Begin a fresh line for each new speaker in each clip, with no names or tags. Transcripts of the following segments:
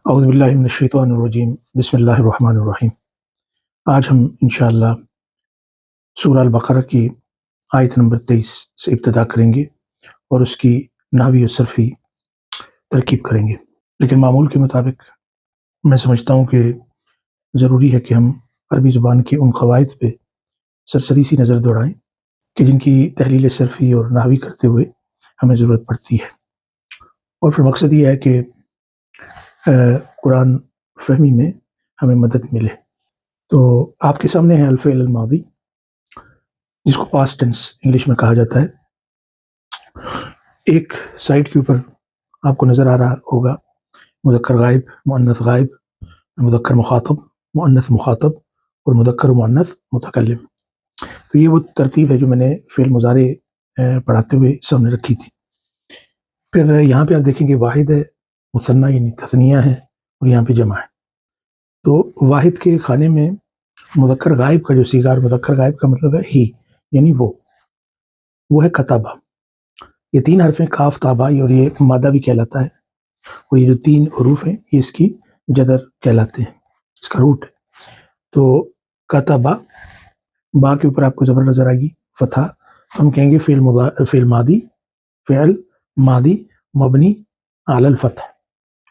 اعوذ باللہ من الشیطان الرجیم بسم اللہ الرحمن الرحیم۔ آج ہم انشاءاللہ سورہ البقرہ کی آیت نمبر 23 سے ابتدا کریں گے اور اس کی نحوی و صرفی ترکیب کریں گے، لیکن معمول کے مطابق میں سمجھتا ہوں کہ ضروری ہے کہ ہم عربی زبان کے ان قواعد پہ سرسری سی نظر دوڑائیں کہ جن کی تحلیل صرفی اور نحوی کرتے ہوئے ہمیں ضرورت پڑتی ہے، اور پھر مقصد یہ ہے کہ قرآن فہمی میں ہمیں مدد ملے۔ تو آپ کے سامنے ہے الفعل الماضی، جس کو پاسٹ ٹینس انگلش میں کہا جاتا ہے۔ ایک سائٹ کے اوپر آپ کو نظر آ رہا ہوگا مذکر غائب، مؤنث غائب، مذکر مخاطب، مؤنث مخاطب اور مذکر مؤنث متکلم۔ تو یہ وہ ترتیب ہے جو میں نے فعل مضارع پڑھاتے ہوئے سامنے رکھی تھی۔ پھر یہاں پہ آپ دیکھیں گے واحد ہے، مثنیٰ یعنی تثنیہ ہے، اور یہاں پہ جمع ہے۔ تو واحد کے خانے میں مذکر غائب کا جو صیغہ، مذکر غائب کا مطلب ہے ہی، یعنی وہ ہے کتبہ۔ یہ تین حرف ہیں، کاف تا با، اور یہ مادہ بھی کہلاتا ہے، اور یہ جو تین حروف ہیں یہ اس کی جدر کہلاتے ہیں، اس کا روٹ ہے۔ تو کتبہ، با کے اوپر آپ کو زبر نظر آئے گی فتحہ، تو ہم کہیں گے فعل ماضی مبنی علی الفتح۔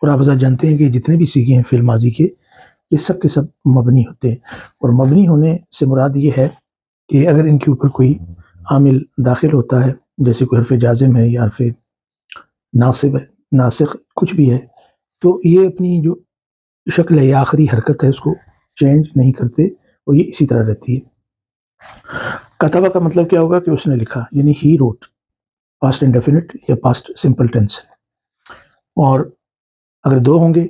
اور آپ حضرات جانتے ہیں کہ جتنے بھی صیغے ہیں فعل ماضی کے، یہ سب کے سب مبنی ہوتے ہیں، اور مبنی ہونے سے مراد یہ ہے کہ اگر ان کے اوپر کوئی عامل داخل ہوتا ہے، جیسے کوئی حرف جازم ہے یا حرف ناصب ہے، ناسخ کچھ بھی ہے، تو یہ اپنی جو شکل ہے یا آخری حرکت ہے اس کو چینج نہیں کرتے، اور یہ اسی طرح رہتی ہے۔ کتبہ کا مطلب کیا ہوگا کہ اس نے لکھا، یعنی ہی روٹ، پاسٹ انڈیفینٹ یا پاسٹ سمپل ٹینس ہے۔ اور اگر دو ہوں گے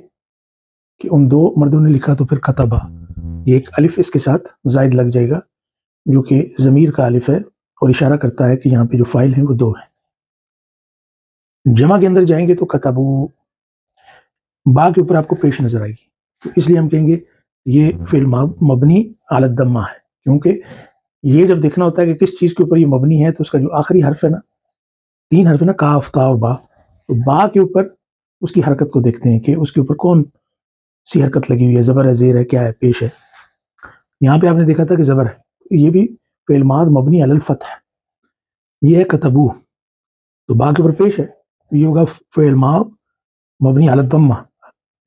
کہ ان دو مردوں نے لکھا، تو پھر کتبہ، یہ ایک الف اس کے ساتھ زائد لگ جائے گا، جو کہ ضمیر کا الف ہے اور اشارہ کرتا ہے کہ یہاں پہ جو فاعل ہیں وہ دو ہیں۔ جمع کے اندر جائیں گے تو کتبو، با کے اوپر آپ کو پیش نظر آئے گی، تو اس لیے ہم کہیں گے یہ فعل مبنی علی الضمہ ہے، کیونکہ یہ جب دیکھنا ہوتا ہے کہ کس چیز کے اوپر یہ مبنی ہے، تو اس کا جو آخری حرف ہے نا، تین حرف ہے نا، کاف تا اور با، تو با کے اوپر اس کی حرکت کو دیکھتے ہیں کہ اس کے اوپر کون سی حرکت لگی ہوئی ہے، زبر ہے، زیر ہے، کیا ہے، پیش ہے۔ یہاں پہ آپ نے دیکھا تھا کہ زبر ہے، یہ بھی فعل ماض مبنی علی الفتح ہے، یہ ہے کتبو، تو با کے اوپر پیش ہے، تو یہ ہوگا فعل ماض مبنی علی الضمہ،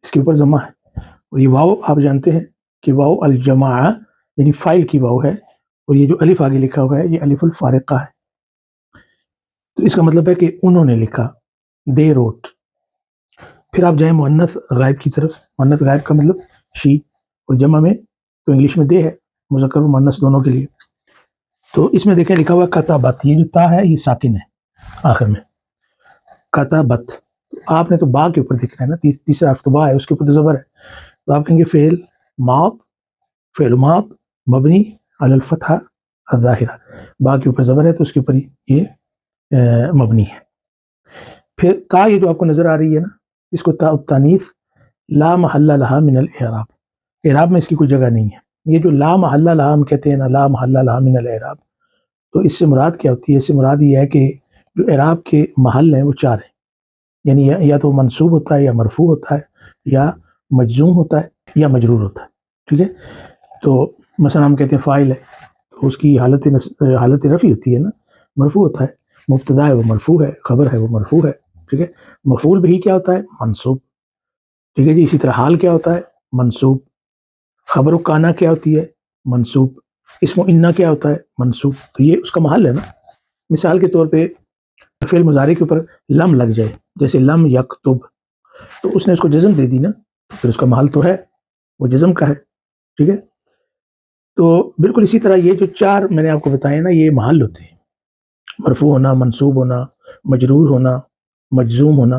اس کے اوپر ضمہ ہے۔ اور یہ واو آپ جانتے ہیں کہ واو الجماعہ یعنی فاعل کی واو ہے، اور یہ جو الف آگے لکھا ہوا ہے یہ الف الفارقہ ہے، تو اس کا مطلب ہے کہ انہوں نے لکھا، دے روٹ۔ پھر آپ جائیں مؤنث غائب کی طرف۔ مؤنث غائب کا مطلب شی، اور جمع میں تو انگلش میں دے ہے، مذکر و مؤنث دونوں کے لیے۔ تو اس میں دیکھیں لکھا ہوا کتبت، یہ جو تا ہے یہ ساکن ہے آخر میں، کتبت۔ آپ نے تو با کے اوپر دیکھنا ہے نا، تیسرا حرف تو با ہے، اس کے اوپر تو زبر ہے، تو آپ کہیں گے فعل ماض مبنی علی الفتحہ الظاہرہ، با کے اوپر زبر ہے تو اس کے اوپر یہ مبنی ہے۔ پھر تا، یہ جو آپ کو نظر آ رہی ہے نا، اس کو تا التانیث لا محل لہا من الاعراب، اعراب میں اس کی کوئی جگہ نہیں ہے۔ یہ جو لا محل لہا ہم کہتے ہیں نا، لا محل لہا من الاعراب، تو اس سے مراد کیا ہوتی ہے؟ اس سے مراد یہ ہے کہ جو اعراب کے محل ہیں وہ چار ہیں، یعنی یا تو منصوب ہوتا ہے، یا مرفوع ہوتا ہے، یا مجزوم ہوتا ہے، یا مجرور ہوتا ہے، ٹھیک ہے؟ تو مثلا ہم کہتے ہیں فاعل ہے، تو اس کی حالت رفع ہوتی ہے نا، مرفوع ہوتا ہے، مبتدا ہے وہ مرفوع ہے، خبر ہے وہ مرفوع ہے، ٹھیک ہے؟ مفعول بھی کیا ہوتا ہے؟ منصوب، ٹھیک ہے جی؟ اسی طرح حال کیا ہوتا ہے؟ منصوب۔ خبر و کانا کیا ہوتی ہے؟ منصوب۔ اسم و انا کیا ہوتا ہے؟ منصوب۔ تو یہ اس کا محل ہے نا۔ مثال کے طور پہ فعل مضارع کے اوپر لم لگ جائے، جیسے لم یکتب، تو اس نے اس کو جزم دے دی نا، پھر اس کا محل تو ہے، وہ جزم کا ہے، ٹھیک ہے؟ تو بالکل اسی طرح یہ جو چار میں نے آپ کو بتایا نا، یہ محل ہوتے ہیں، مرفوع ہونا، منصوب ہونا، مجرور ہونا، مجزوم ہونا۔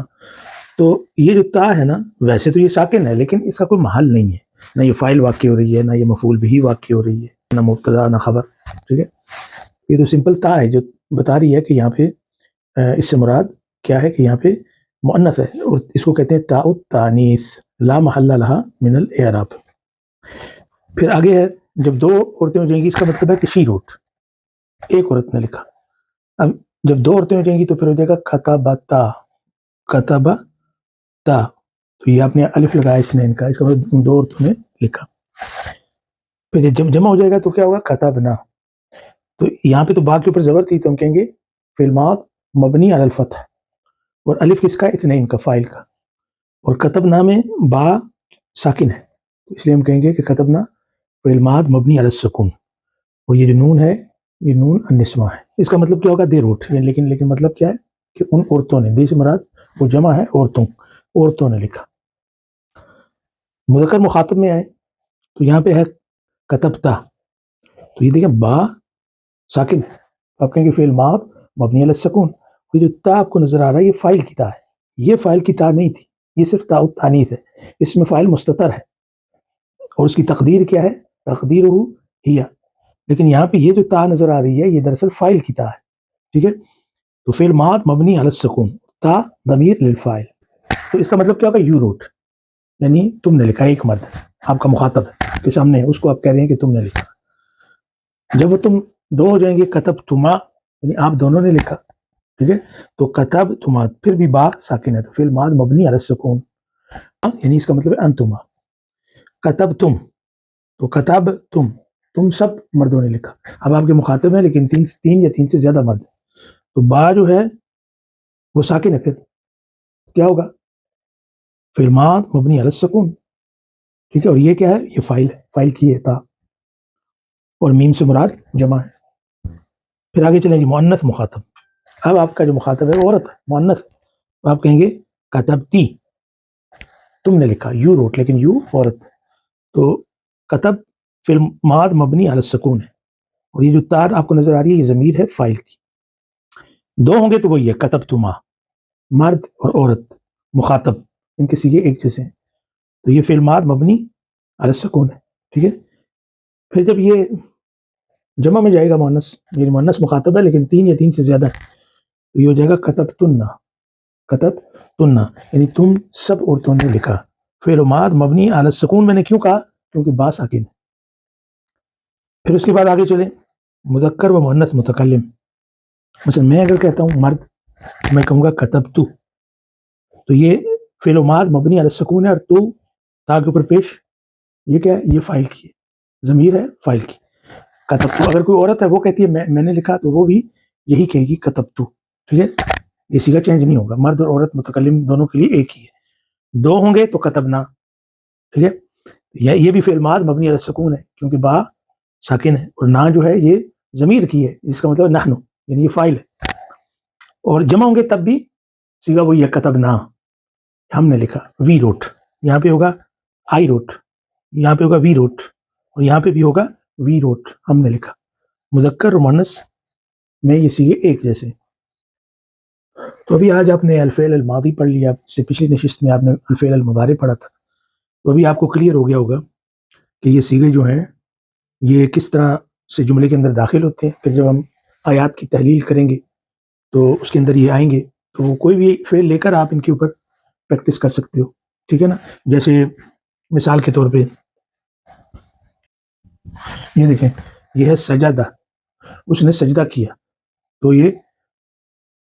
تو یہ جو تا ہے نا، ویسے تو یہ ساکن ہے، لیکن اس کا کوئی محل نہیں ہے، نہ یہ فاعل واقع ہو رہی ہے، نہ یہ مفعول بھی واقع ہو رہی ہے، نہ مبتدا نہ خبر، ٹھیک ہے؟ یہ تو سمپل تا ہے جو بتا رہی ہے کہ یہاں پہ اس سے مراد کیا ہے کہ یہاں پہ مؤنث ہے، اور اس کو کہتے ہیں تا التانیث لا محل لہا من الاعراب۔ پھر آگے ہے جب دو عورتیں ہو جائیں گی، اس کا مطلب ہے کہ شی روٹ، ایک عورت نے لکھا۔ اب جب دو عورتیں ہو جائیں گی تو پھر ہو جائے گا کتبتا، کتبتا، تو یہ آپ نے الف لگایا اسنین کا، اس کا مطلب ان دو عورتوں نے لکھا. پھر جب جمع ہو جائے گا تو کیا ہوگا؟ کتبنا. تو یہاں پہ تو با کے اوپر زبر تھی تو ہم کہیں گے فی الماض مبنی علی الفتح، اور الف کس کا؟ اثنین کا، فاعل کا. اور کتبنا میں با ساکن ہے، اس لیے ہم کہیں گے کہ کتبنا فی الماض مبنی علی السکون. اور یہ جو نون ہے یہ نون النسوہ ہے. اس کا مطلب کیا ہوگا؟ دے روٹ. لیکن مطلب کیا ہے کہ ان عورتوں نے، دے سے مراد وہ جمع ہے عورتوں نے لکھا. مذکر مخاطب میں آئے تو یہاں پہ ہے کتبتا، تو یہ دیکھیں با ساکن ہے، آپ کہیں گے فعل ماض مبنی علی السکون. یہ جو تا آپ کو نظر آ رہا ہے یہ فاعل کی تا ہے، یہ فاعل کی تا نہیں تھی، یہ صرف تا التانیث ہے. اس میں فاعل مستتر ہے اور اس کی تقدیر کیا ہے؟ تقدیرہ ہی. لیکن یہاں پہ یہ جو تا نظر آ رہی ہے یہ دراصل فاعل کی تا ہے. ٹھیک ہے، تو فعل ماض مبنی علی السکون، تا ضمیر للفاعل. تو اس کا مطلب کیا ہوگا؟ یو روٹ، یعنی تم نے لکھا. ایک مرد آپ کا مخاطب ہے کے سامنے ہے، اس کو آپ کہہ رہے ہیں کہ تم نے لکھا. جب وہ تم دو ہو جائیں گے کتب تما، یعنی آپ دونوں نے لکھا. ٹھیک ہے، تو کتب تما پھر بھی با ساکن ہے، تو فعل ماض مبنی علی السکون، یعنی اس کا مطلب ہے انتما. کتب تم، تو کتب تم سب مردوں نے لکھا. اب آپ کے مخاطب ہیں لیکن تین یا تین سے زیادہ مرد، تو با جو ہے وہ ساکن ہے، پھر کیا ہوگا؟ فعل ماض مبنی علی السکون. ٹھیک ہے، اور یہ کیا ہے؟ یہ فاعل ہے، فاعل کی ہے تا، اور میم سے مراد جمع ہے. پھر آگے چلیں جی مؤنث مخاطب. اب آپ کا جو مخاطب ہے عورت ہے، مؤنث، تو آپ کہیں گے کتبتی، تم نے لکھا. یو روٹ، لیکن یو عورت. تو کتب فعل ماض مبنی علی السکون ہے، اور یہ جو تار آپ کو نظر آ رہی ہے یہ ضمیر ہے فاعل کی. دو ہوں گے تو وہی ہے کتبتما، مرد اور عورت مخاطب، ان کے سیغے ایک جیسے ہیں، تو یہ فعل ماض مبنی علی السکون ہے. ٹھیک ہے، پھر جب یہ جمع میں جائے گا مؤنث، یعنی مؤنث مخاطب ہے لیکن تین یا تین سے زیادہ ہے، تو یہ ہو جائے گا کتبتن، یعنی تم سب عورتوں نے لکھا. فعل ماض مبنی علی السکون میں نے کیوں کہا؟ کیونکہ با ساکن ہے. پھر اس کے بعد آگے چلیں مذکر و مؤنث متکلم. مثلا میں اگر کہتا ہوں مرد، میں کہوں گا کتبتو، تو یہ فعل ماض مبنی علی السکون ہے، اور تو تا کے اوپر پیش یہ کیا ہے؟ یہ فاعل کی ہے، ضمیر ہے فاعل کی. کتبتو، اگر کوئی عورت ہے وہ کہتی ہے میں نے لکھا، تو وہ بھی یہی کہے گی کتبتو. ٹھیک ہے، یہ صیغہ چینج نہیں ہوگا، مرد اور عورت متکلم دونوں کے لیے ایک ہی ہے. دو ہوں گے تو کتبنا. ٹھیک ہے، یہ بھی فعل ماض مبنی علی السکون ہے کیونکہ با ساکن ہے، اور نا جو ہے یہ ضمیر کی ہے، جس کا مطلب نحنو، یعنی یہ فاعل ہے. اور جمع ہوں گے تب بھی صیغہ وہی ہے کتبنا، ہم نے لکھا. وی روٹ، یہاں پہ ہوگا آئی روٹ، یہاں پہ ہوگا وی روٹ، اور یہاں پہ بھی ہوگا وی روٹ، ہم نے لکھا. مذکر اور مؤنث میں یہ صیغے ایک جیسے. تو ابھی آج آپ نے الفعل الماضی پڑھ لیا، اس سے پچھلی نشست میں آپ نے الفعل المضارع پڑھا تھا. تو ابھی آپ کو کلیئر ہو گیا ہوگا کہ یہ صیغے جو ہیں یہ کس طرح سے جملے کے اندر داخل ہوتے ہیں. پھر جب ہم آیات کی تحلیل کریں گے تو اس کے اندر یہ آئیں گے، تو کوئی بھی فعل لے کر آپ ان کے اوپر پریکٹس کر سکتے ہو. ٹھیک ہے نا، جیسے مثال کے طور پہ یہ دیکھیں، یہ ہے سجدہ، اس نے سجدہ کیا، تو یہ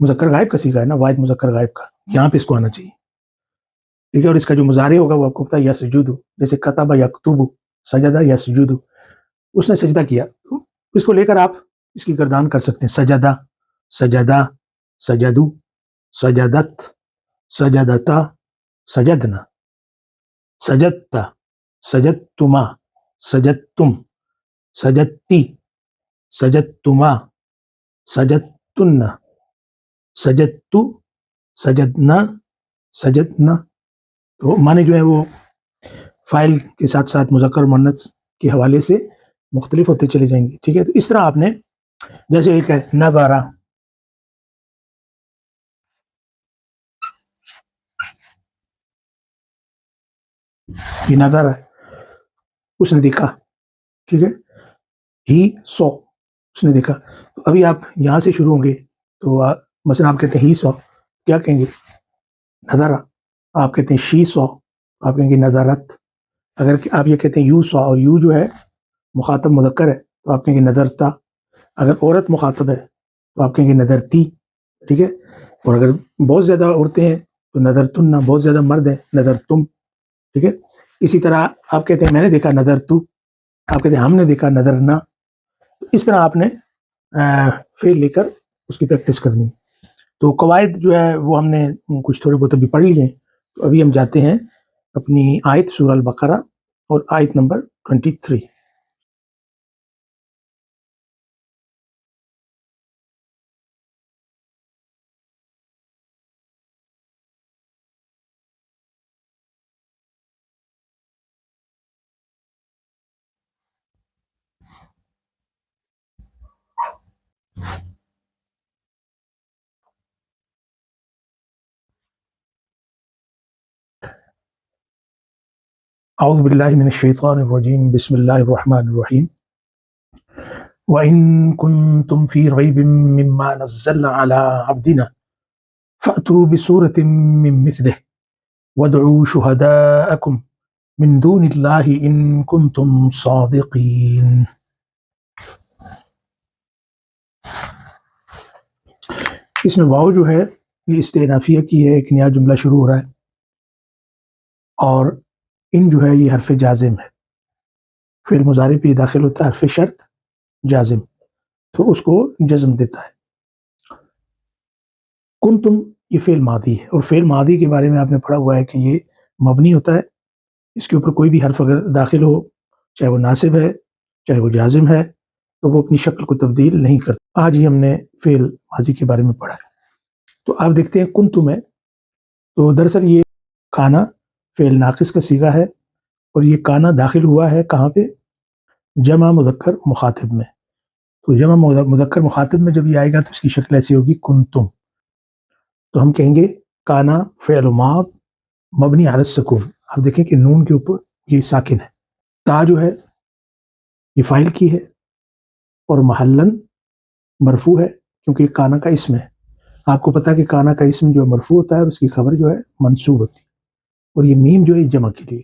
مذکر غائب کا صیغہ ہے نا، واحد مذکر غائب کا، یہاں پہ اس کو آنا چاہیے. ٹھیک ہے، اور اس کا جو مضارع ہوگا وہ آپ کو پتا ہے یسجد، جیسے کتب یکتب، سجدہ یسجد، اس نے سجدہ کیا. اس کو لے کر آپ اس کی گردان کر سکتے ہیں، سجدہ، سجدہ، سجدو، سجدت، سجدتا، سجدنا، سجدتا، سجدتما، سجدتم، سجدتی، سجدتما، سجدتن، سجدتو، سجدنا، سجدنا. تو معنی جو ہے وہ فاعل کے ساتھ ساتھ مذکر مؤنث کے حوالے سے مختلف ہوتے چلے جائیں گے. ٹھیک ہے، تو اس طرح آپ نے، جیسے ایک ہے نظارہ، یہ نظارہ ہے، اس نے دیکھا. ٹھیک ہے، ہی سو، اس نے دیکھا. تو ابھی آپ یہاں سے شروع ہوں گے تو مثلا آپ کہتے ہیں ہی سو، کیا کہیں گے؟ نظارہ. آپ کہتے ہیں شی سو، آپ کہیں گے نظارت. اگر آپ یہ کہتے ہیں یو سو، اور یو جو ہے مخاطب مذکر ہے تو آپ کہیں گے نظرتا. اگر عورت مخاطب ہے تو آپ کہیں گے نظرتی. ٹھیک ہے، اور اگر بہت زیادہ عورتیں ہیں تو نظرتن، بہت زیادہ مرد ہیں نظرتم. ٹھیک ہے. اسی طرح آپ کہتے ہیں میں نے دیکھا نظر تو، آپ کہتے ہیں ہم نے دیکھا نظر نہ. اس طرح آپ نے فعل لے کر اس کی پریکٹس کرنی ہے. تو قواعد جو ہے وہ ہم نے کچھ تھوڑے بہت ابھی پڑھ لیے ہیں. تو ابھی ہم جاتے ہیں اپنی آیت سورہ البقرہ اور آیت نمبر 23. اعوذ باللہ من الشیطان الرجیم بسم اللہ الرحمن الرحیم. وَإِن كُنتُمْ فِي رَيْبٍ مِّمَّا نَزَّلْنَا عَلَىٰ عَبْدِنَا فَأْتُوا بِسُورَةٍ مِّن مِّثْلِهِ وَادْعُوا شُهَدَاءَكُم مِّن دُونِ اللَّهِ إِن كُنتُمْ صَادِقِينَ. اس میں واو جو ہے یہ استئنافیہ کی ہے، ایک نیا جملہ شروع ہو رہا ہے، اور ان جو ہے یہ حرف جازم ہے. فعل مضارع پہ داخل ہوتا ہے حرف شرط جازم، تو اس کو جزم دیتا ہے. کنتم یہ فعل ماضی ہے، اور فعل ماضی کے بارے میں آپ نے پڑھا ہوا ہے کہ یہ مبنی ہوتا ہے. اس کے اوپر کوئی بھی حرف اگر داخل ہو، چاہے وہ ناصب ہے چاہے وہ جازم ہے، تو وہ اپنی شکل کو تبدیل نہیں کرتا. آج ہی ہم نے فعل ماضی کے بارے میں پڑھا ہے. تو آپ دیکھتے ہیں کنتم ہے، تو دراصل یہ کانا فعل ناقص کا صیغہ ہے، اور یہ کانا داخل ہوا ہے کہاں پہ؟ جمع مذکر مخاطب میں. تو جمع مذکر مخاطب میں جب یہ آئے گا تو اس کی شکل ایسی ہوگی کنتم. تو ہم کہیں گے کانا فعل ماض مبنی علی السکون. آپ دیکھیں کہ نون کے اوپر یہ ساکن ہے. تا جو ہے یہ فاعل کی ہے، اور محلن مرفوع ہے کیونکہ یہ کانا کا اسم ہے. آپ کو پتا ہے کہ کانا کا اسم جو مرفوع ہوتا ہے اور اس کی خبر جو ہے منصوب ہوتی ہے، اور یہ میم جو ہے جمع کے لیے.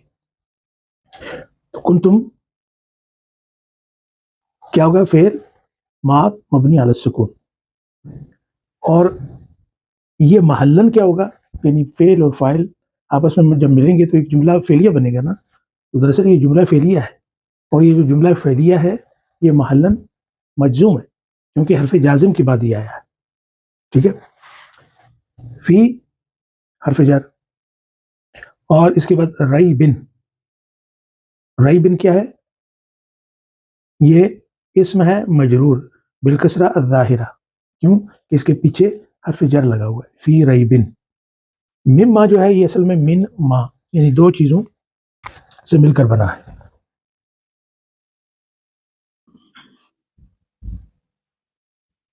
تو کنتم کیا ہوگا؟ فعل ماض مبنی علی السکون. اور یہ محلن کیا ہوگا؟ یعنی فعل اور فاعل آپس میں جب ملیں گے تو ایک جملہ فعلیہ بنے گا نا. تو دراصل یہ جملہ فعلیہ ہے، اور یہ جو جملہ فعلیہ ہے یہ محلن مجزوم ہے کیونکہ حرف جازم کے بعد یہ آیا ہے. ٹھیک ہے. فی حرف جر، اور اس کے بعد رئی بن. رئی بن کیا ہے؟ یہ اسم ہے مجرور بالکسرہ الظاہرہ. کیوں؟ کہ اس کے پیچھے حرف جر لگا ہوا ہے. فی رئی بن. مما جو ہے یہ اصل میں من ما، یعنی دو چیزوں سے مل کر بنا ہے.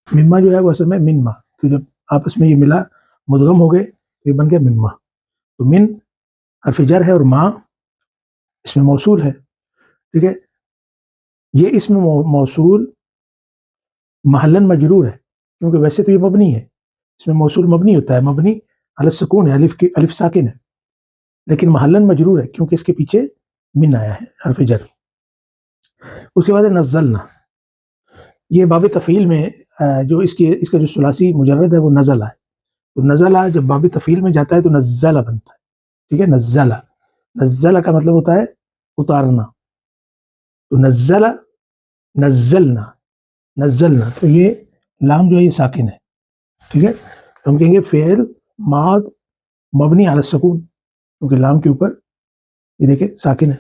مما جو ہے وہ اصل میں من ما، تو جب آپس میں یہ ملا مدغم ہو گئے تو یہ بن گیا مما. تو من حرف جر ہے اور ما اس میں موصول ہے. ٹھیک ہے. یہ اسم موصول محلن مجرور ہے کیونکہ ویسے تو یہ مبنی ہے، اس میں موصول مبنی ہوتا ہے، مبنی علی السکون ہے، الف ساکن ہے، لیکن محلن مجرور ہے کیونکہ اس کے پیچھے من آیا ہے حرف جر. اس کے بعد نزلنا. یہ باب تفعیل میں جو اس کا جو ثلاثی مجرد ہے وہ نزلہ ہے. تو نزلہ جب باب تفعیل میں جاتا ہے تو نزلہ بنتا ہے. ٹھیک ہے. نزلہ، نزلہ کا مطلب ہوتا ہے اتارنا. تو نزلہ، نزلنا، نزلنا، تو یہ لام جو ہے یہ ساکن ہے. ٹھیک ہے. تو ہم کہیں گے فعل ماض مبنی علی السکون کیونکہ لام کے اوپر یہ دیکھیں ساکن ہے.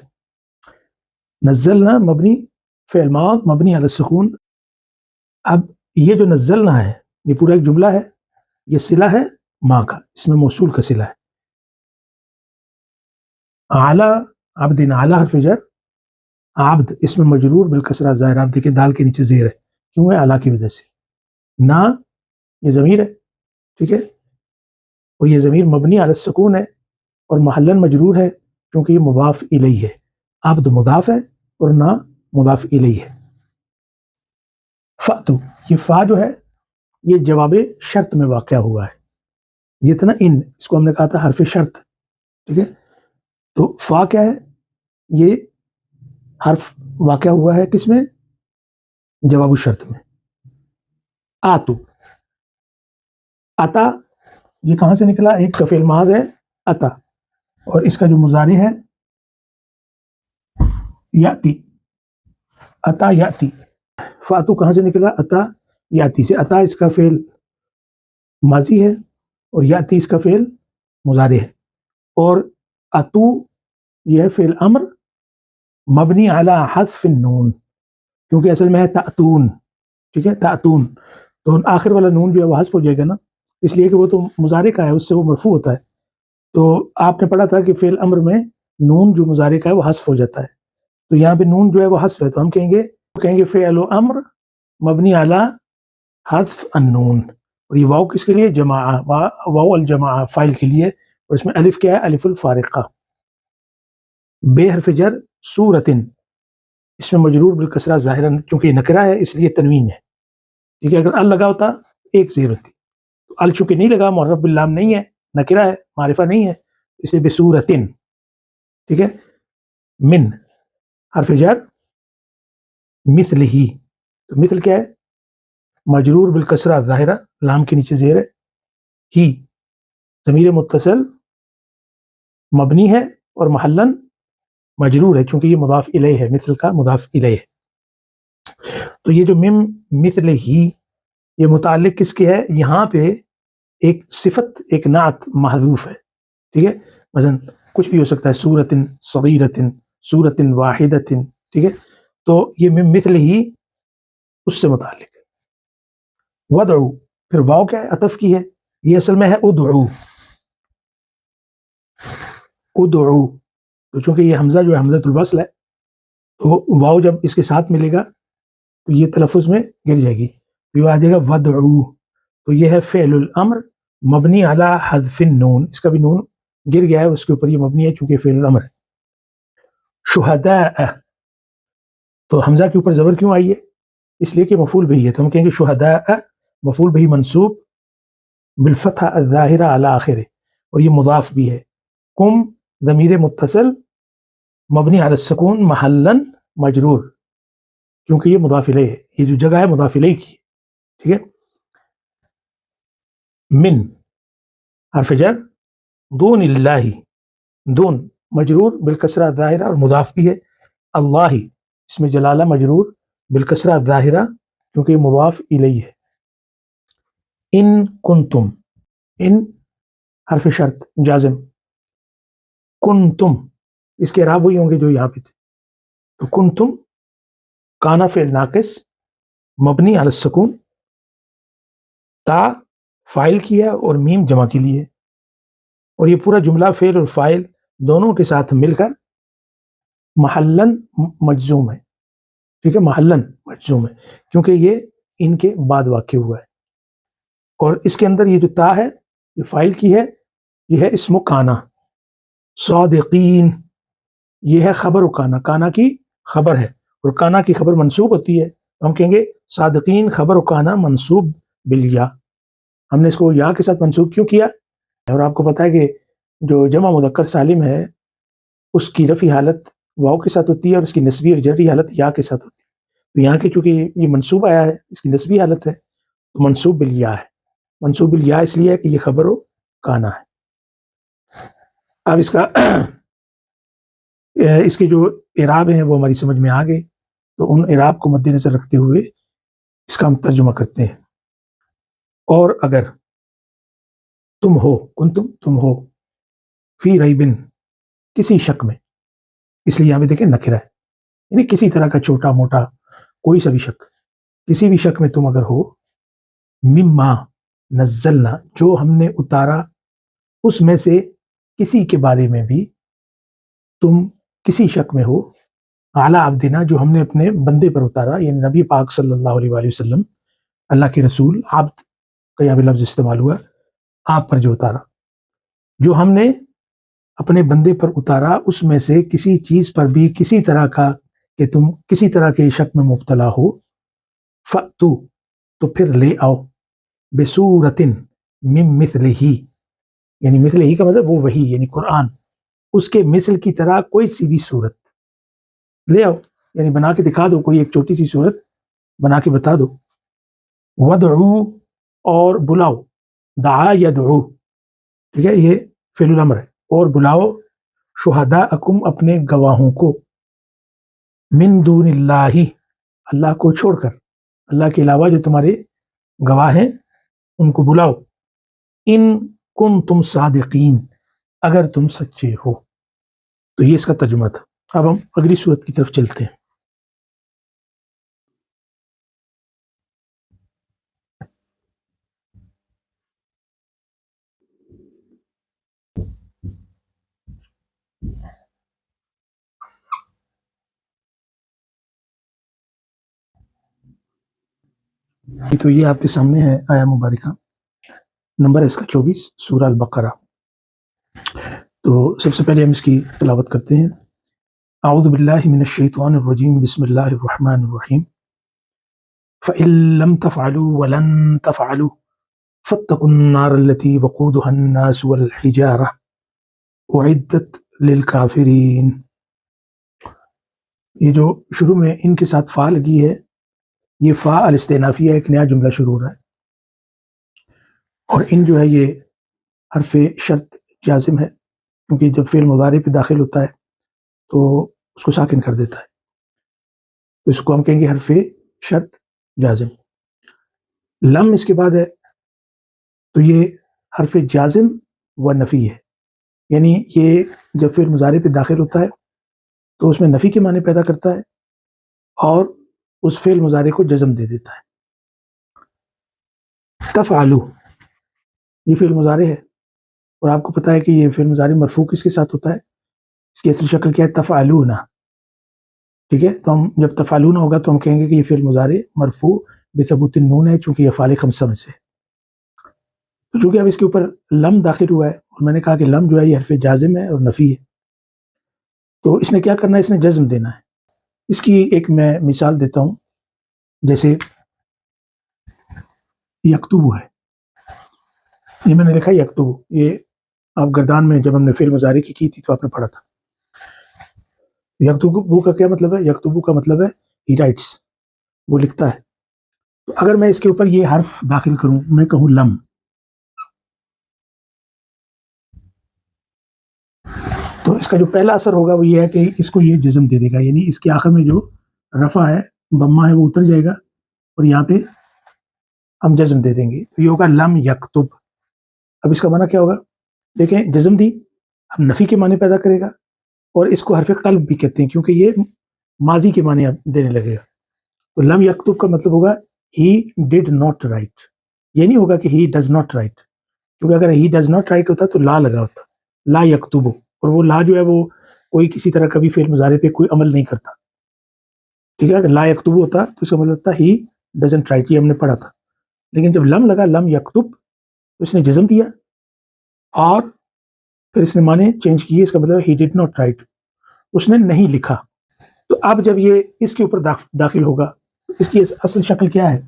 نزلنا مبنی فعل ماض مبنی علی السکون. اب یہ جو نزلنا ہے یہ پورا ایک جملہ ہے، یہ صلہ ہے ما کا، اس میں موصول کا صلہ ہے. اعلی عبد، اعلی حرف جر، عبد اسم مجرور بالکسرہ ظاہر. آپ دیکھیں دال کے نیچے زیر ہے، کیوں ہے؟ اعلی کی وجہ سے. نا یہ ضمیر ہے. ٹھیک ہے. اور یہ ضمیر مبنی علی السکون ہے اور محلن مجرور ہے کیونکہ یہ مضاف الیہ ہے. عبد مضاف ہے اور نا مضاف الیہ ہے. فاتو، یہ فا جو ہے یہ جواب شرط میں واقع ہوا ہے. یہ تھا نا ان، اس کو ہم نے کہا تھا حرف شرط. ٹھیک ہے. تو فا کیا ہے؟ یہ حرف واقع ہوا ہے کس میں؟ جواب الشرط میں. آتو، اتا یہ کہاں سے نکلا؟ ایک کا فعل ماض ہے اتا، اور اس کا جو مضارع ہے یاتی، اتا یاتی، فاتو کہاں سے نکلا؟ اتا یاتی سے۔ اتا اس کا فعل ماضی ہے اور یاتی اس کا فعل مضارع ہے، اور اتو یہ ہے فعل امر مبنی علی حذف النون، کیونکہ اصل میں ہے تأتون، ٹھیک ہے، تأتون، تو آخر والا نون جو ہے وہ حذف ہو جائے گا نا، اس لیے کہ وہ تو مضارع کا ہے، اس سے وہ مرفوع ہوتا ہے۔ تو آپ نے پڑھا تھا کہ فعل امر میں نون جو مضارع کا ہے وہ حذف ہو جاتا ہے، تو یہاں پہ نون جو ہے وہ حذف ہے، تو ہم کہیں گے فعل امر مبنی علی حذف النون، اور یہ واو کس کے لیے؟ جماعہ، واو الجماعہ فاعل کے لیے، اور اس میں الف کیا ہے؟ الف الفارقہ۔ بے حرف جر سورتن، اس میں مجرور بالکسرہ ظاہرا، چونکہ یہ نکرہ ہے اس لیے تنوین ہے، ٹھیک ہے، اگر ال لگا ہوتا ایک زیر ہوتی، تو ال چونکہ نہیں لگا، معرف باللام نہیں ہے، نکرہ ہے، معرفہ نہیں ہے، اس لیے بسورتن، ٹھیک ہے۔ من حرف جر مثل ہی، تو مثل کیا ہے؟ مجرور بالکسرہ ظاہرہ، لام کے نیچے زیر ہے، ہی ضمیر متصل مبنی ہے اور محلن مجرور ہے، چونکہ یہ مضاف الیہ ہے، مثل کا مضاف الیہ ہے۔ تو یہ جو مم مثل ہی، یہ متعلق کس کے ہے؟ یہاں پہ ایک صفت، ایک نعت محذوف ہے، ٹھیک ہے، مثلا کچھ بھی ہو سکتا ہے، سورتن صغیرتن، سورتن واحدتن، ٹھیک ہے، تو یہ مم مثل ہی اس سے متعلق ہے۔ ودعو، پھر واو کیا ہے؟ عطف کی ہے، یہ اصل میں ہے ادعو، ادعو، تو چونکہ یہ حمزہ جو ہے حمزۃ الوصل ہے، تو واو جب اس کے ساتھ ملے گا تو یہ تلفظ میں گر جائے گی، یہ آ جائے گا ودعو، تو یہ ہے فعل الامر مبنی علی حذف النون، اس کا بھی نون گر گیا ہے، اس کے اوپر یہ مبنی ہے چونکہ فعل الامر ہے۔ شہداء، تو حمزہ کے اوپر زبر کیوں آئی ہے؟ اس لیے کہ مفعول بہی ہے، تو ہم کہیں گے شہداء مفعول بہی منصوب بالفتحہ الظاہرہ علی آخرہ، اور یہ مضاف بھی ہے۔ کم ضمیر متصل مبنی علی السکون محلا مجرور، کیونکہ یہ مضاف الیہ ہے، یہ جو جگہ ہے مضاف الیہ کی، ٹھیک ہے۔ من حرف جر دون اللہ، دون مجرور بالکسرہ ظاہرہ اور مضاف بھی ہے، اللہ اس میں جلالہ مجرور بالکسرہ ظاہرہ کیونکہ یہ مضاف الیہ ہے۔ ان کنتم، ان حرف شرط جازم، کنتم اس کے اعراب وہی ہوں گے جو یہاں پہ تھے، تو کنتم کانا فعل ناقص مبنی علی السکون، تا فاعل کی ہے اور میم جمع کے لیے، اور یہ پورا جملہ فعل اور فاعل دونوں کے ساتھ مل کر محلن مجزوم ہے، ٹھیک ہے، محلن مجزوم ہے کیونکہ یہ ان کے بعد واقع ہوا ہے، اور اس کے اندر یہ جو تا ہے یہ فاعل کی ہے، یہ ہے اسم کانا۔ صادقین یہ ہے خبر و کانا، کانا کی خبر ہے، اور کانا کی خبر منصوب ہوتی ہے، ہم کہیں گے صادقین خبر و کانا منصوب بالیا، ہم نے اس کو یا کے ساتھ منصوب کیوں کیا؟ اور آپ کو پتا ہے کہ جو جمع مذکر سالم ہے اس کی رفعی حالت واو کے ساتھ ہوتی ہے اور اس کی نسبی اور جری حالت یا کے ساتھ ہوتی ہے، تو یہاں کے چونکہ یہ منصوب آیا ہے اس کی نسبی حالت ہے تو منصوب بالیا ہے، منصوب بالیا اس لیے ہے کہ یہ خبر و کانا ہے۔ اب اس کے جو اعراب ہیں وہ ہماری سمجھ میں آ گئے، تو ان اعراب کو مد نظر رکھتے ہوئے اس کا ہم ترجمہ کرتے ہیں۔ اور اگر تم ہو، تم ہو فی ریبن کسی شک میں، اس لیے یہاں پہ دیکھیں نکرہ ہے، یعنی کسی طرح کا چھوٹا موٹا کوئی سا بھی شک، کسی بھی شک میں تم اگر ہو، مما نزلنا جو ہم نے اتارا اس میں سے کسی کے بارے میں بھی تم کسی شک میں ہو، اعلیٰ عبدنا جو ہم نے اپنے بندے پر اتارا، یعنی نبی پاک صلی اللہ علیہ وآلہ وسلم اللہ کے رسول، عبد کا یہاں بھی لفظ استعمال ہوا، آپ پر جو اتارا، جو ہم نے اپنے بندے پر اتارا اس میں سے کسی چیز پر بھی کسی طرح کا کہ تم کسی طرح کے شک میں مبتلا ہو، فَأْتُوا تو پھر لے آؤ، بِسُورَةٍ مِّن مِثْلِهِ، یعنی مثل ہی کا مطلب وہ وہی یعنی قرآن، اس کے مثل کی طرح کوئی سی بھی صورت لے آؤ، یعنی بنا کے دکھا دو، کوئی ایک چھوٹی سی صورت بنا کے بتا دو۔ وَدْعُوا اور بلاؤ، دعا یدعو، ٹھیک ہے، یہ فعل الامر ہے، اور بلاؤ شہداءکم اپنے گواہوں کو، من دون اللہ، اللہ کو چھوڑ کر، اللہ کے علاوہ جو تمہارے گواہ ہیں ان کو بلاؤ، ان کنتم صادقین، اگر تم سچے ہو۔ تو یہ اس کا ترجمہ تھا۔ اب ہم اگلی صورت کی طرف چلتے ہیں۔ تو یہ آپ کے سامنے ہے آیا مبارکہ، نمبر ہے اس کا 24، سورہ البقرہ۔ تو سب سے پہلے ہم اس کی تلاوت کرتے ہیں۔ اعوذ باللہ من الشیطان الرجیم، بسم اللہ الرحمن الرحیم۔ فَإِن لَّمْ تَفْعَلُوا وَلَن تَفْعَلُوا فَاتَّقُوا النَّارَ الَّتِي وَقُودُهَا النَّاسُ وَالْحِجَارَةُ أُعِدَّتْ لِلْكَافِرِينَ۔ یہ جو شروع میں ان کے ساتھ فا لگی ہے، یہ فا الاستئنافیہ، ایک نیا جملہ شروع ہو رہا ہے، اور ان جو ہے یہ حرف شرط جازم ہے، کیونکہ جب فعل مضارع پہ داخل ہوتا ہے تو اس کو ساکن کر دیتا ہے، تو اس کو ہم کہیں گے حرف شرط جازم۔ لم اس کے بعد ہے، تو یہ حرف جازم و نفی ہے، یعنی یہ جب فعل مضارع پہ داخل ہوتا ہے تو اس میں نفی کے معنی پیدا کرتا ہے اور اس فعل مضارع کو جزم دے دیتا ہے۔ تفعلو، یہ فعل مضارع ہے، اور آپ کو پتا ہے کہ یہ فعل مضارع مرفوع کس کے ساتھ ہوتا ہے؟ اس کی اصل شکل کیا ہے؟ تفعلون، ٹھیک ہے؟ تو ہم جب تفعلون ہوگا تو ہم کہیں گے کہ یہ فعل مضارع مرفوع بثبوت النون ہے، چونکہ یہ افعال خمسہ میں سے ہے۔ تو چونکہ اب اس کے اوپر لم داخل ہوا ہے، اور میں نے کہا کہ لم جو ہے یہ حرف جازم ہے اور نفی ہے، تو اس نے کیا کرنا ہے؟ اس نے جزم دینا ہے۔ اس کی ایک میں مثال دیتا ہوں، جیسے یکتب ہے، یہ میں نے لکھا یکتب، یہ آپ گردان میں جب ہم نے فعل مضارع کی تھی تو آپ نے پڑھا تھا۔ یکتبو کا کیا مطلب ہے؟ یکتبو کا مطلب ہے ہی رائٹس، وہ لکھتا ہے۔ تو اگر میں اس کے اوپر یہ حرف داخل کروں، میں کہوں لم، تو اس کا جو پہلا اثر ہوگا وہ یہ ہے کہ اس کو یہ جزم دے دے گا، یعنی اس کے آخر میں جو رفع ہے، ضمہ ہے، وہ اتر جائے گا، اور یہاں پہ ہم جزم دے دیں گے، تو یہ ہوگا لم یکتب۔ اب اس کا معنی کیا ہوگا؟ دیکھیں، جزم دی، اب نفی کے معنی پیدا کرے گا، اور اس کو حرف قلب بھی کہتے ہیں کیونکہ یہ ماضی کے معنی اب دینے لگے گا۔ تو لم یکتب کا مطلب ہوگا ہی ڈڈ ناٹ رائٹ، یہ نہیں ہوگا کہ ہی ڈز ناٹ رائٹ، کیونکہ اگر ہی ڈز ناٹ رائٹ ہوتا تو لا لگا ہوتا، لا یکتب، اور وہ لا جو ہے وہ کوئی کسی طرح کا بھی فعل مضارع پہ کوئی عمل نہیں کرتا، ٹھیک ہے؟ اگر لا یکتب ہوتا تو اس کا مطلب تھا ہی ڈزنٹ رائٹ، یہ ہم نے پڑھا تھا۔ لیکن جب لم لگا، لم یکتب، تو اس نے جزم دیا، اور پھر اس نے معنی چینج کیے، اس کا مطلب ہی ڈڈ ناٹ رائٹ، اس نے نہیں لکھا۔ تو اب جب یہ اس کے اوپر داخل ہوگا، اس کی اصل شکل کیا ہے؟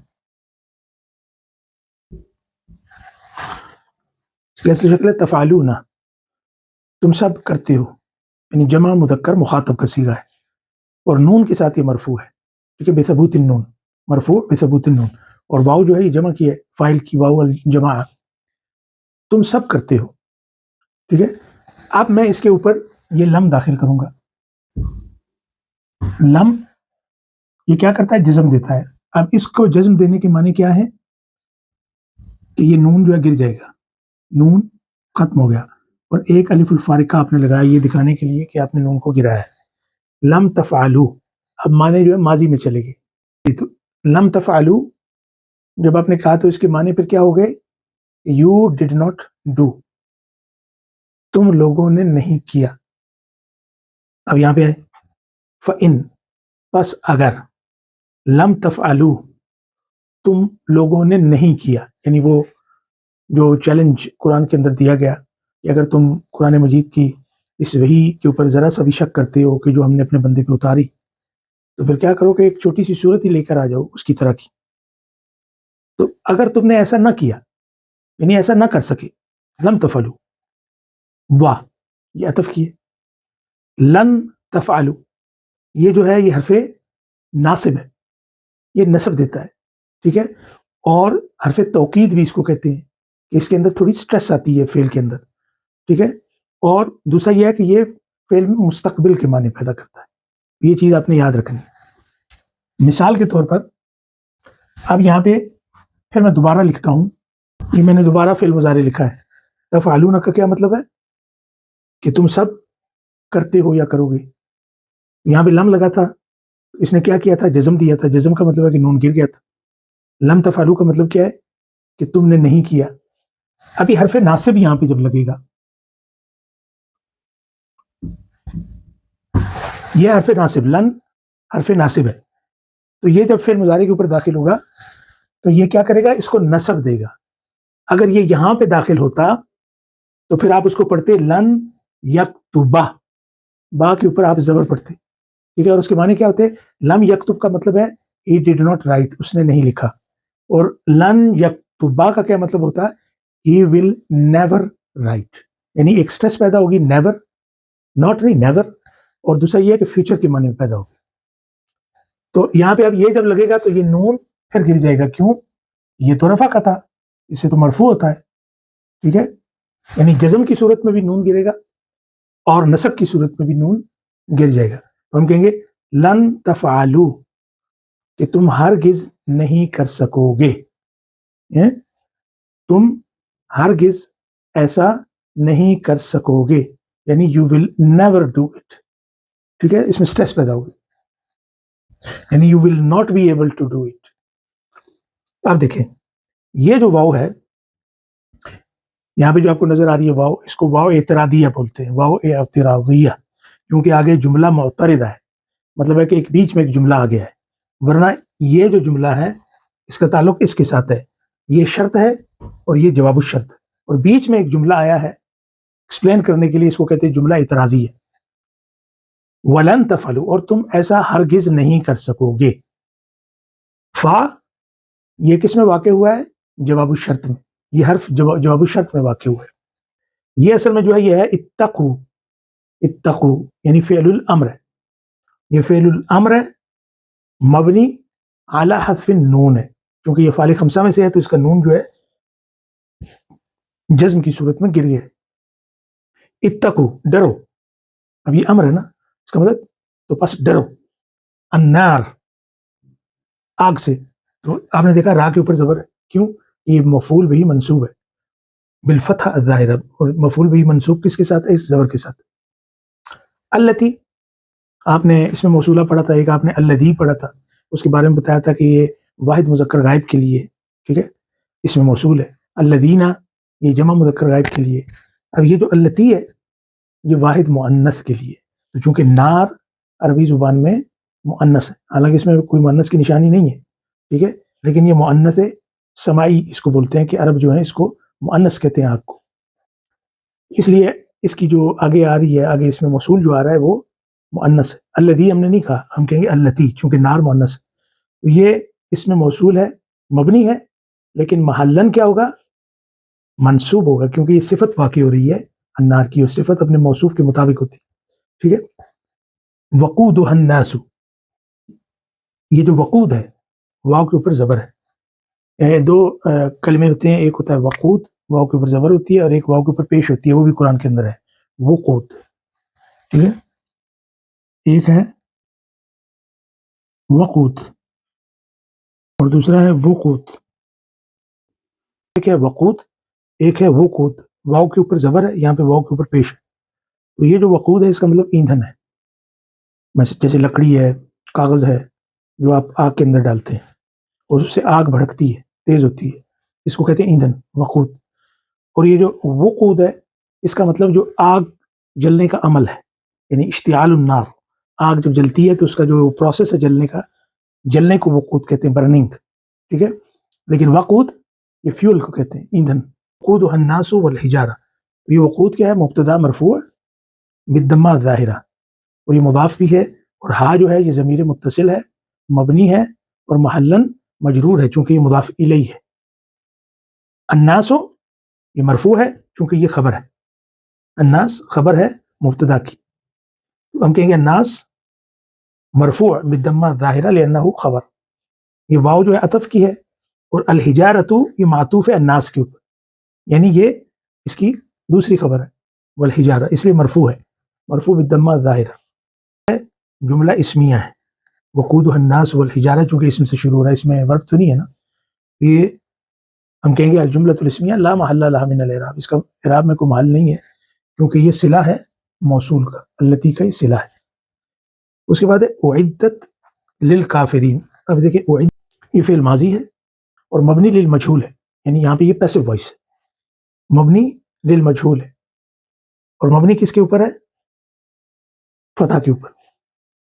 اس کی اصل شکل ہے تفعلون، تم سب کرتے ہو، یعنی جمع مذکر مخاطب کا صیغہ ہے، اور نون کے ساتھ یہ مرفوع ہے، ٹھیک ہے؟ بثبوت النون، مرفوع بثبوت النون، اور واو جو ہے یہ جمع کی ہے، فاعل کی واو الجماع، تم سب کرتے ہو، ٹھیک ہے؟ اب میں اس کے اوپر یہ لم داخل کروں گا، لم یہ کیا کرتا ہے؟ جزم دیتا ہے۔ اب اس کو جزم دینے کے معنی کیا ہے؟ کہ یہ نون جو ہے گر جائے گا، نون ختم ہو گیا، اور ایک الف الفارقہ آپ نے لگایا یہ دکھانے کے لیے کہ آپ نے نون کو گرایا ہے۔ لم تفعلوا، اب معنی جو ہے ماضی میں چلے گی، تو لم تفعلوا جب آپ نے کہا تو اس کے معنی پھر کیا ہو گئے؟ یو ڈڈ ناٹ ڈو، تم لوگوں نے نہیں کیا۔ اب یہاں پہ ہے فَإِن، پس اگر، لم تفعلوا، تم لوگوں نے نہیں کیا، یعنی وہ جو چیلنج قرآن کے اندر دیا گیا کہ اگر تم قرآن مجید کی اس وحی کے اوپر ذرا سا بھی شک کرتے ہو کہ جو ہم نے اپنے بندے پہ اتاری، تو پھر کیا کرو کہ ایک چھوٹی سی صورت ہی لے کر آ جاؤ اس کی طرح کی۔ تو اگر تم نے ایسا نہ کیا، یعنی ایسا نہ کر سکے، لم تفعلوا، واہ یہ عطف کیے، لن تفعلوا یہ جو ہے یہ حرف ناصب ہے، یہ نصب دیتا ہے، ٹھیک ہے؟ اور حرف توکید بھی اس کو کہتے ہیں، کہ اس کے اندر تھوڑی سٹریس آتی ہے فعل کے اندر، ٹھیک ہے؟ اور دوسرا یہ ہے کہ یہ فعل میں مستقبل کے معنی پیدا کرتا ہے، یہ چیز آپ نے یاد رکھنی. مثال کے طور پر اب یہاں پہ پھر میں دوبارہ لکھتا ہوں. یہ میں نے دوبارہ فعل مضارع لکھا ہے. تفعلون کا کیا مطلب ہے کہ تم سب کرتے ہو یا کرو گے. یہاں پہ لم لگا تھا, اس نے کیا کیا تھا, جزم دیا تھا. جزم کا مطلب ہے کہ نون گر گیا تھا. لم تفعلوا کا مطلب کیا ہے کہ تم نے نہیں کیا. ابھی حرف ناصب یہاں پہ جب لگے گا, یہ حرف ناصب, لن حرف ناصب ہے, تو یہ جب فعل مضارع کے اوپر داخل ہوگا تو یہ کیا کرے گا, اس کو نصب دے گا. اگر یہ یہاں پہ داخل ہوتا تو پھر آپ اس کو پڑھتے لن یکتبہ, با کے اوپر آپ زبر پڑھتے, ٹھیک ہے. اور اس کے معنی کیا ہوتے, لم یکتب کا مطلب ہے he did not write, اس نے نہیں لکھا. اور لن یکتبہ کا کیا مطلب ہوتا ہے, he will never write, یعنی ایک سٹریس پیدا ہوگی, نیور, ناٹ نہیں, نیور. اور دوسرا یہ ہے کہ فیوچر کے معنی میں پیدا ہوگی. تو یہاں پہ اب یہ جب لگے گا تو یہ نون پھر گر جائے گا. کیوں, یہ تو رفع کا تھا, اس سے تو مرفوع ہوتا ہے, ٹھیک ہے. یعنی جزم کی صورت میں بھی نون گرے گا اور نصب کی صورت میں بھی نون گر جائے گا. تو ہم کہیں گے لن تفعلوا, کہ تم ہرگز نہیں کر سکو گے, تم ہرگز ایسا نہیں کر سکو گے, یعنی you will never do it, ٹھیک ہے. اس میں سٹریس پیدا ہوگی, یعنی you will not be able to do it. آپ دیکھیں یہ جو واو ہے یہاں پہ جو آپ کو نظر آ رہی ہے واو, اس کو واو اعتراضیہ بولتے ہیں, واو اعتراضیہ, کیونکہ آگے جملہ معترضہ ہے, مطلب ہے کہ ایک بیچ میں ایک جملہ آ گیا ہے. ورنہ یہ جو جملہ ہے اس کا تعلق اس کے ساتھ ہے, یہ شرط ہے اور یہ جواب الشرط ہے, اور بیچ میں ایک جملہ آیا ہے ایکسپلین کرنے کے لیے, اس کو کہتے ہیں جملہ اعتراضی ہے. ولن تفعلوا, اور تم ایسا ہرگز نہیں کر سکو گے. فا یہ کس میں واقع ہوا ہے, جواب الشرط میں, یہ حرف جواب الشرط میں واقع ہوا ہے. یہ اصل میں جو ہے یہ ہے اتقو, اتقو یعنی فعل الامر ہے. یہ فعل الامر ہے مبنی اعلی حذف نون ہے, کیونکہ یہ فعل خمسہ میں سے ہے تو اس کا نون جو ہے جزم کی صورت میں گر گیا ہے. اتقو ڈرو, اب یہ امر ہے نا, اس کا مطلب تو پس ڈرو. النار آگ سے, تو آپ نے دیکھا را کے اوپر زبر ہے, کیوں, یہ مفعول بھی منصوب ہے بالفتح الظاہرہ, اور مفعول بھی منصوب کس کے ساتھ ہے, اس زبر کے ساتھ. التی آپ نے اس میں موصولہ پڑھا تھا, ایک آپ نے الذی پڑھا تھا, اس کے بارے میں بتایا تھا کہ یہ واحد مذکر غائب کے لیے, ٹھیک ہے, اس میں موصول ہے. الذین یہ جمع مذکر غائب کے لیے. اب یہ جو التی ہے یہ واحد مؤنث کے لیے, تو چونکہ نار عربی زبان میں مؤنث ہے, حالانکہ اس میں کوئی مؤنث کی نشانی نہیں ہے, ٹھیک ہے, لیکن یہ مؤنث سمائی اس کو بولتے ہیں, کہ عرب جو ہے اس کو مؤنث کہتے ہیں آگ کو. اس لیے اس کی جو آگے آ رہی ہے, آگے اس میں موصول جو آ رہا ہے وہ مؤنث ہے. الذی ہم نے نہیں کہا, ہم کہیں گے التی, چونکہ نار مؤنث ہے. تو یہ اس میں موصول ہے, مبنی ہے, لیکن محلن کیا ہوگا, منصوب ہوگا, کیونکہ یہ صفت واقع ہو رہی ہے النار کی, اور صفت اپنے موصوف کے مطابق ہوتی ہے, ٹھیک ہے. وقودھا الناس, یہ جو وقود ہے واو کے اوپر زبر ہے. دو کلمے ہوتے ہیں, ایک ہوتا ہے وقود, واو کے اوپر زبر ہوتی ہے, اور ایک واو کے اوپر پیش ہوتی ہے, وہ بھی قرآن کے اندر ہے, وقود, ٹھیک ہے. ایک ہے وقود اور دوسرا ہے وقود. ایک ہے وقود, ایک ہے وقود, واو کے اوپر زبر ہے, یہاں پہ واو کے اوپر پیش ہے. تو یہ جو وقود ہے اس کا مطلب ایندھن ہے, جیسے لکڑی ہے, کاغذ ہے, جو آپ آگ کے اندر ڈالتے ہیں اور اس سے آگ بھڑکتی ہے, تیز ہوتی ہے, اس کو کہتے ہیں ایندھن, وقود. اور یہ جو وقود ہے اس کا مطلب جو آگ جلنے کا عمل ہے, یعنی اشتعال النار, آگ جب جلتی ہے تو اس کا جو پروسیس ہے جلنے کا, جلنے کو وقود کہتے ہیں, برننگ, ٹھیک ہے. لیکن وقود یہ فیول کو کہتے ہیں, ایندھن. وقودھا الناس والحجارہ, یہ وقود کیا ہے, مبتدا مرفوع بالضمہ الظاہرہ, اور یہ مضاف بھی ہے, اور ہا جو ہے یہ ضمیر متصل ہے, مبنی ہے, اور محلن مجرور ہے چونکہ یہ مضاف الیہ ہے. الناس یہ مرفوع ہے چونکہ یہ خبر ہے, الناس خبر ہے مبتدا کی, تو ہم کہیں گے الناس مرفوع بالضمہ الظاہرہ لأنہ خبر. یہ واو جو ہے عطف کی ہے, اور الحجارۃ یہ معطوف ہے الناس کے اوپر, یعنی یہ اس کی دوسری خبر ہے, والحجارہ اس لیے مرفوع ہے, مرفوع بالضمہ الظاہرہ. جملہ اسمیہ ہے، وقودها الناس والحجارہ، چونکہ اسم سے شروع ہو رہا ہے، اس میں ورب تو نہیں ہے نا، یہ ہم کہیں گے الجملۃ الاسمیہ لا محل لها من الاعراب، اس کا اعراب میں کوئی محل نہیں ہے کیونکہ یہ صلہ ہے موصول کا، التی کا یہ صلہ ہے۔ اس کے بعد ہے اعدت للکافرین، اب دیکھیں اعد یہ فعل ماضی ہے اور مبنی للمجہول ہے، یعنی یہاں پہ یہ پیسو وائس ہے، مبنی للمجہول ہے، اور مبنی کس کے اوپر ہے؟ فتح کے اوپر۔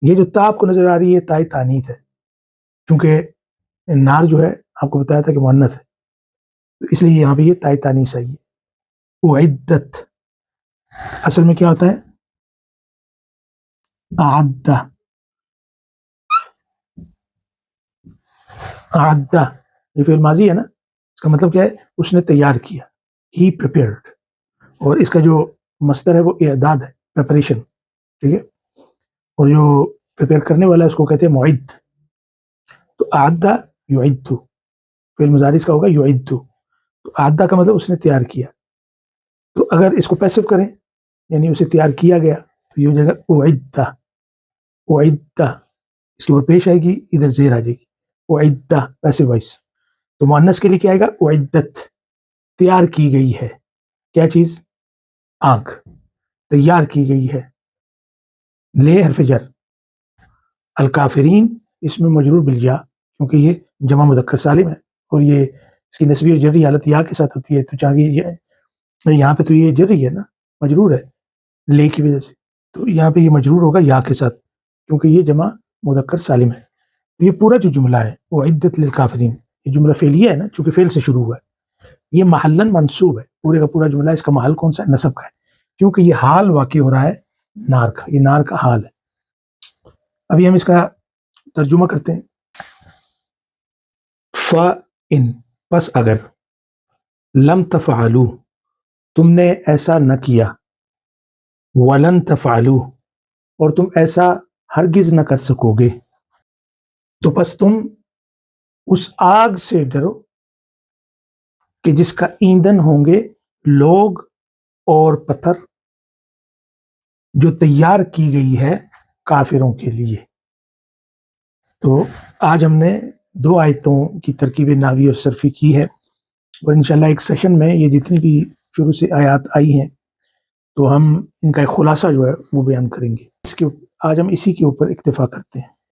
یہ جو تا آپ کو نظر آ رہی ہے تائے تانیت ہے، چونکہ نار جو ہے آپ کو بتایا تھا کہ مؤنث ہے، تو اس لیے یہاں پہ یہ تائے تانیث آئی ہے۔ اعدت اصل میں کیا ہوتا ہے؟ اعدہ، اعدہ یہ فعل ماضی ہے نا، اس کا مطلب کیا ہے؟ اس نے تیار کیا، ہی پریپیئرڈ، اور اس کا جو مصدر ہے وہ اعداد ہے، پریپریشن، ٹھیک ہے، اور جو پریپیئر کرنے والا ہے اس کو کہتے ہیں معد۔ تو اعدہ یعد، فعل مضارع اس کا ہوگا یعد، تو اعدہ کا مطلب اس نے تیار کیا، تو اگر اس کو پیسو کریں یعنی اسے تیار کیا گیا تو یہ ہو جائے گا اعدہ، اعدہ، اس کے اوپر پیش آئے گی، ادھر زیر آ جائے گی، اعدہ پیسو وائس۔ تو مؤنث کے لیے کیا آئے گا؟ اعدت، تیار کی گئی ہے، کیا چیز؟ آنکھ تیار کی گئی ہے۔ لے حرف جر، الکافرین اس میں مجرور بالیا، کیونکہ یہ جمع مذکر سالم ہے اور یہ اس کی نسبی اور جری حالت یا کے ساتھ ہوتی ہے، تو چاہیے یہاں پہ تو یہ جری ہے نا، مجرور ہے لے کی وجہ سے، تو یہاں پہ یہ مجرور ہوگا یا کے ساتھ کیونکہ یہ جمع مذکر سالم ہے۔ یہ پورا جو جملہ ہے اعدت للکافرین، یہ جملہ فعلیہ ہے نا، چونکہ فعل سے شروع ہوا ہے، یہ محلاً منصوب ہے، پورے کا پورا جملہ، اس کا محل کون سا ہے؟ نصب کا ہے، کیونکہ یہ حال واقع ہو رہا ہے نار کا، یہ نار کا حال ہے۔ ابھی ہم اس کا ترجمہ کرتے ہیں۔ فَإِن پس اگر، لم تفعلوا تم نے ایسا نہ کیا، ولن تفعلوا اور تم ایسا ہرگز نہ کر سکو گے، تو پس تم اس آگ سے ڈرو کہ جس کا ایندھن ہوں گے لوگ اور پتھر، جو تیار کی گئی ہے کافروں کے لیے۔ تو آج ہم نے 2 آیتوں کی ترکیب نحوی اور صرفی کی ہے، اور انشاءاللہ ایک سیشن میں یہ جتنی بھی شروع سے آیات آئی ہیں تو ہم ان کا ایک خلاصہ جو ہے وہ بیان کریں گے۔ آج ہم اسی کے اوپر اکتفا کرتے ہیں۔